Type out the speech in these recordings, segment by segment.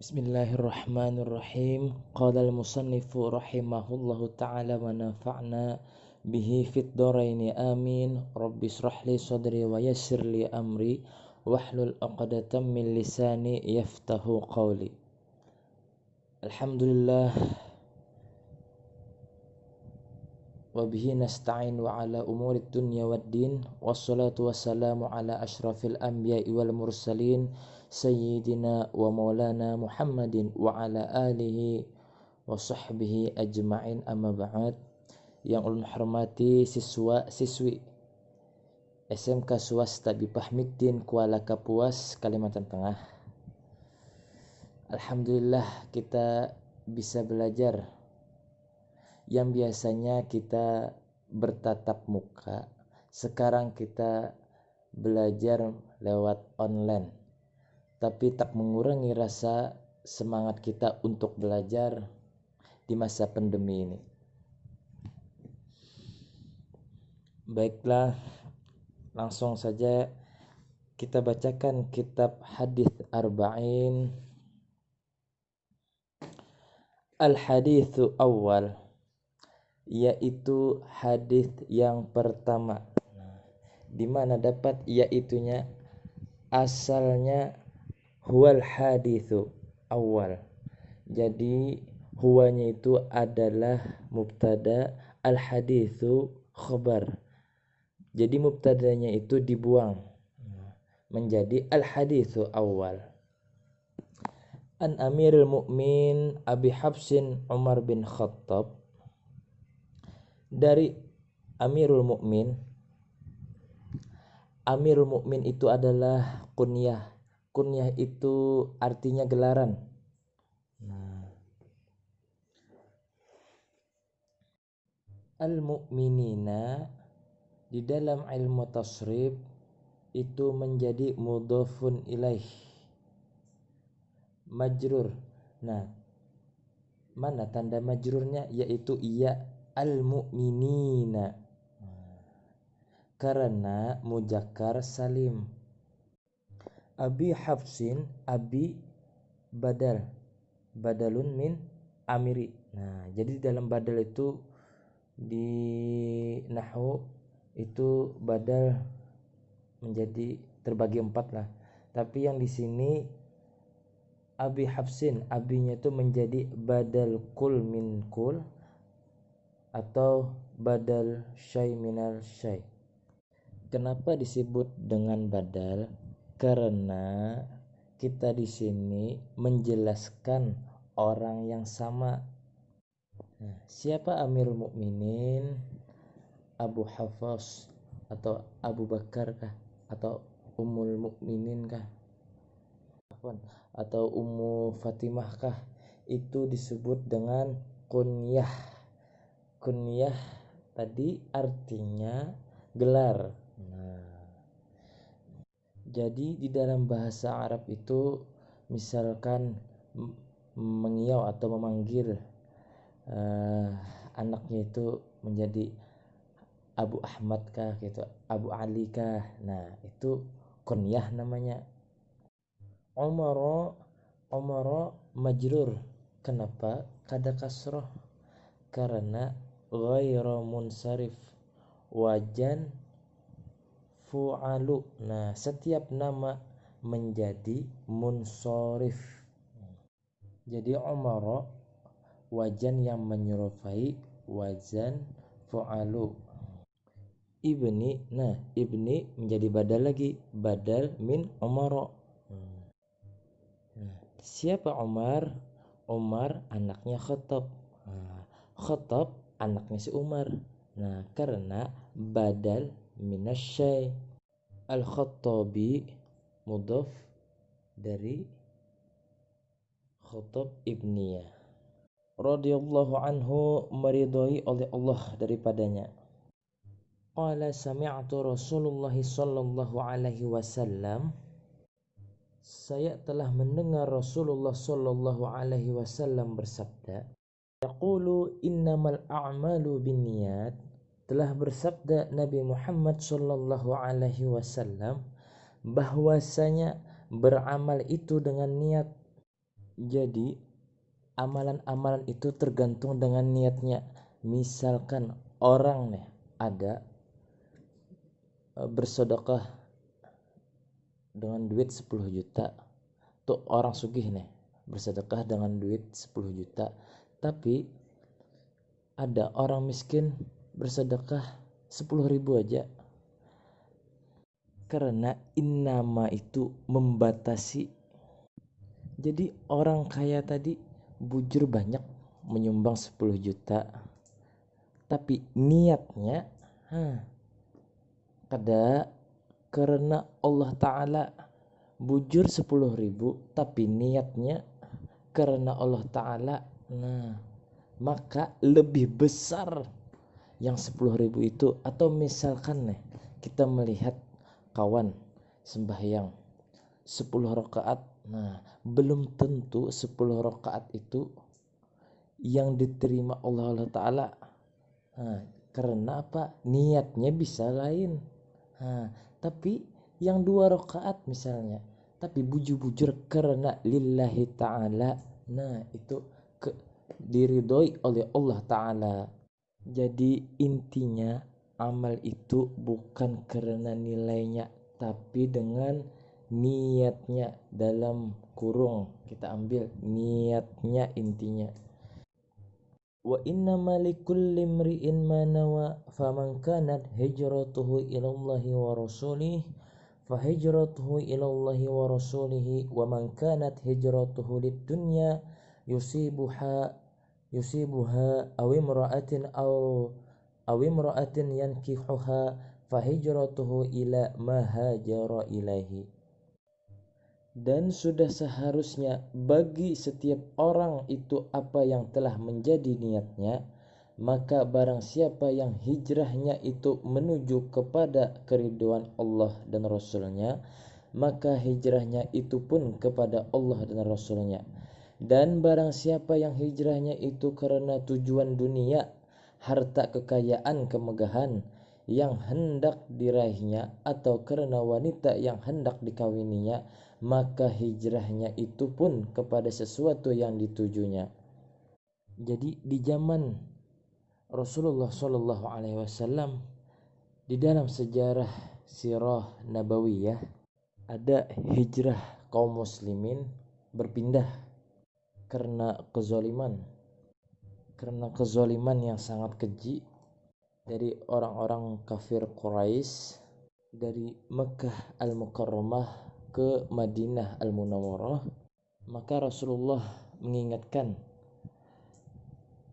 Bismillahirrahmanirrahim. Qala al-musannifu rahimahullahu ta'ala wa nafa'na bihi fid dharaini amin. Rabbi shrah li sadri wa yassir li amri wahlul 'uqdatam min lisani yaftahu qawli. Alhamdulillah wa bihi nasta'in wa ala umurid dunya waddin. Wassalatu wassalamu ala asyrafil anbiya'i wal mursalin Sayyidina wa maulana Muhammadin wa ala alihi wa sahbihi ajma'in, amma ba'd. Yang ulun hormati siswa-siswi SMK Swasta Bipah Mikdin Kuala Kapuas, Kalimantan Tengah. Alhamdulillah kita bisa belajar yang biasanya kita bertatap muka, sekarang kita belajar lewat online, tapi tak mengurangi rasa semangat kita untuk belajar di masa pandemi ini. Baiklah, langsung saja kita bacakan kitab Hadits Arba'in. Al-haditsu awal, yaitu hadis yang pertama. Di mana dapat yaitunya, asalnya huwal haditsu awal. Jadi huwanya itu adalah mubtada, al haditsu khabar. Jadi mubtadanya itu dibuang menjadi al haditsu awal. An Amirul Mukmin Abi Hafsin Umar bin Khattab, dari Amirul Mukmin. Amirul Mukmin itu adalah kunyah. Kunyah itu artinya gelaran. Al-mu'minina di dalam ilmu tasrif itu menjadi mudhafun ilaih, majrur. Nah, mana tanda majrurnya? Yaitu ya al-mu'minina, karena mujakkar salim. Abi Hafsin, Abi badalun min amiri. Nah, jadi dalam badal itu di nahwu itu badal menjadi terbagi 4 lah. Tapi yang di sini Abi Hafsin, abinya itu menjadi badal kul min kul atau badal syai minal syai. Kenapa disebut dengan badal? Karena kita di sini menjelaskan orang yang sama. Nah, siapa Amirul Mukminin? Abu Hafs atau Abu Bakar kah? Atau Ummul Mukminin kah? Atau Ummu Fatimah kah? Itu disebut dengan kunyah. Kunyah tadi artinya gelar. Jadi di dalam bahasa Arab itu misalkan mengiau atau memanggil anaknya itu menjadi Abu Ahmad kah gitu, Abu Ali kah. Nah, itu kunyah namanya. Umaro majrur. Kenapa? Kada kasroh. Karena ghairu munsarif, wajan fu'alu. Nah, setiap nama menjadi munsharif. Jadi umara wajan yang menyerufai wazan fu'alu. Ibni, nah ibni menjadi badal lagi, badal min umara. Siapa Umar? Umar anaknya Khattab. Khattab anaknya si Umar. Nah, karena badal minasyai. Al-Khattabi mudhaf dari Khattab ibniyah. Radhiyallahu anhu, meridhai oleh Allah daripadanya. Qala sami'tu Rasulullah sallallahu alaihi wasallam, saya telah mendengar Rasulullah sallallahu alaihi wasallam bersabda, yaqulu innamal a'malu binniyat. Telah bersabda Nabi Muhammad sallallahu alaihi wasallam bahwasanya beramal itu dengan niat. Jadi amalan-amalan itu tergantung dengan niatnya. Misalkan orang nih ada bersedekah dengan duit 10 juta. Tuh orang sugih nih bersedekah dengan duit 10 juta. Tapi ada orang miskin bersedekah 10.000 aja. Karena innama itu membatasi. Jadi orang kaya tadi bujur banyak menyumbang 10 juta. Tapi niatnya kada karena Allah Ta'ala bujur 10.000, tapi niatnya karena Allah Ta'ala, nah maka lebih besar yang 10.000 itu. Atau misalkan nih kita melihat kawan sembahyang 10 rakaat, nah belum tentu 10 rakaat itu yang diterima Allah Ta'ala. Nah, karena apa? Niatnya bisa lain. Nah, tapi yang 2 rakaat misalnya, tapi bujur-bujur karena lillahi ta'ala, nah itu diridhoi oleh Allah Ta'ala. Jadi intinya amal itu bukan karena nilainya, tapi dengan niatnya. Dalam kurung kita ambil niatnya intinya. Wa innama likulli imri'in ma nawa faman kanat hijratuhu ila Allahi wa rasulih fa hijratuhu ila Allahi wa rasulih wa man kanat hijratuhu lid dunya yusibuha aw imra'atin yankihuha fa hijratuhu ila ma hajara ilaihi. Dan sudah seharusnya bagi setiap orang itu apa yang telah menjadi niatnya. Maka barang siapa yang hijrahnya itu menuju kepada keridhaan Allah dan Rasulnya, maka hijrahnya itu pun kepada Allah dan Rasulnya. Dan barang siapa yang hijrahnya itu karena tujuan dunia, harta, kekayaan, kemegahan yang hendak diraihnya, atau karena wanita yang hendak dikawininya, maka hijrahnya itu pun kepada sesuatu yang ditujunya. Jadi di zaman Rasulullah Shallallahu Alaihi Wasallam, di dalam sejarah sirah nabawiyah, ada hijrah kaum muslimin berpindah karena kezaliman yang sangat keji dari orang-orang kafir Quraisy dari Mekah Al-Mukarramah ke Madinah Al-Munawwarah. Maka Rasulullah mengingatkan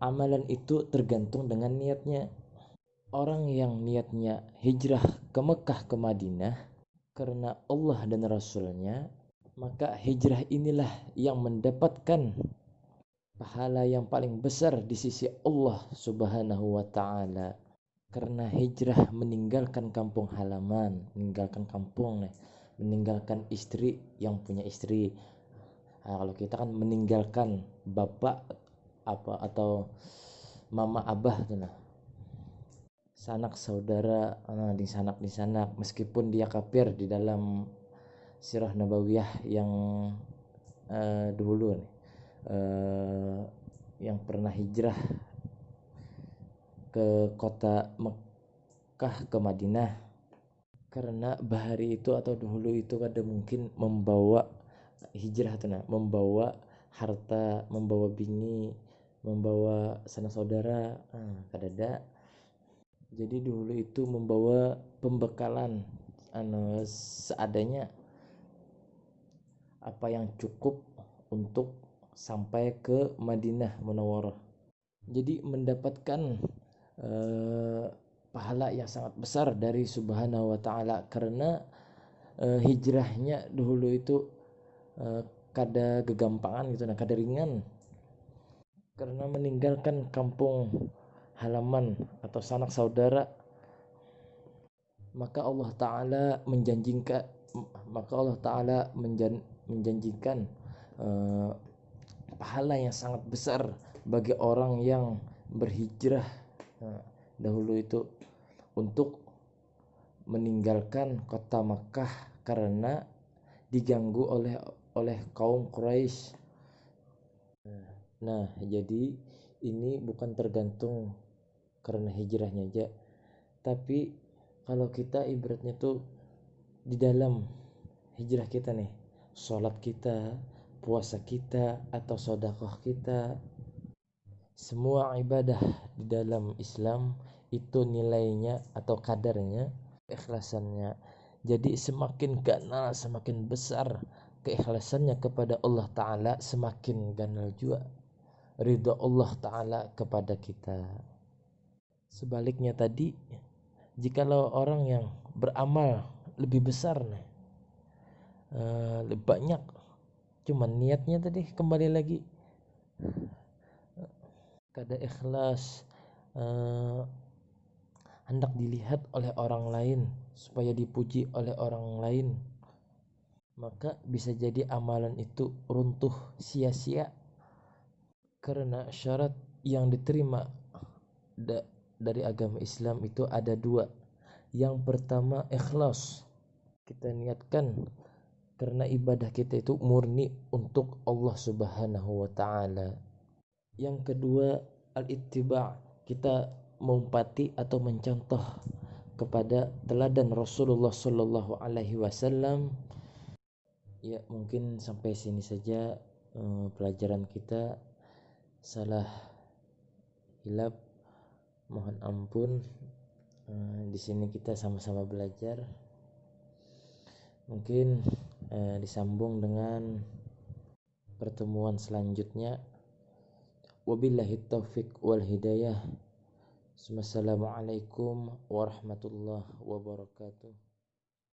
amalan itu tergantung dengan niatnya. Orang yang niatnya hijrah ke Mekah ke Madinah karena Allah dan Rasulnya, maka hijrah inilah yang mendapatkan pahala yang paling besar di sisi Allah Subhanahu wa Ta'ala. Karena hijrah meninggalkan kampung halaman, meninggalkan kampung, meninggalkan istri yang punya istri. Nah, kalau kita kan meninggalkan bapak apa atau mama abah tuh, nah sanak saudara, di sanak meskipun dia kafir. Di dalam sirah nabawiyah yang dulu nih, yang pernah hijrah ke kota Mekah ke Madinah, karena bahari itu atau dahulu itu kada mungkin membawa hijrah tuh, membawa harta, membawa bini, membawa sanak saudara, kada ada. Jadi dulu itu membawa pembekalan seadanya, apa yang cukup untuk sampai ke Madinah Munawwarah. Jadi mendapatkan pahala yang sangat besar dari Subhanahu wa Ta'ala. Karena hijrahnya dahulu itu kada gegampangan gitu, kada ringan. Karena meninggalkan kampung halaman atau sanak saudara, maka Allah Ta'ala menjanjikan pahala yang sangat besar bagi orang yang berhijrah dahulu itu untuk meninggalkan kota Makkah karena diganggu oleh kaum Quraisy. Nah, jadi ini bukan tergantung karena hijrahnya aja, tapi kalau kita ibaratnya tuh di dalam hijrah kita nih, sholat kita, puasa kita, atau sodakoh kita, semua ibadah di dalam Islam itu nilainya atau kadarnya, keikhlasannya. Jadi semakin ganal, semakin besar keikhlasannya kepada Allah Ta'ala, semakin ganal juga ridha Allah Ta'ala kepada kita. Sebaliknya tadi, jikalau orang yang beramal lebih besar nih, lebih banyak, cuman niatnya tadi kembali lagi kada ikhlas, hendak dilihat oleh orang lain, supaya dipuji oleh orang lain, maka bisa jadi amalan itu runtuh sia-sia. Karena syarat yang diterima dari agama Islam itu ada dua. Yang pertama ikhlas, kita niatkan karena ibadah kita itu murni untuk Allah Subhanahu wa Ta'ala. Yang kedua al-ittiba', kita mengumpati atau mencontoh kepada teladan Rasulullah Sallallahu Alaihi Wasallam. Ya, mungkin sampai sini saja pelajaran kita. Salah hilap mohon ampun. Di sini kita sama-sama belajar. Mungkin disambung dengan pertemuan selanjutnya. Wabillahi taufiq wal hidayah. Wassalamualaikum warahmatullahi wabarakatuh.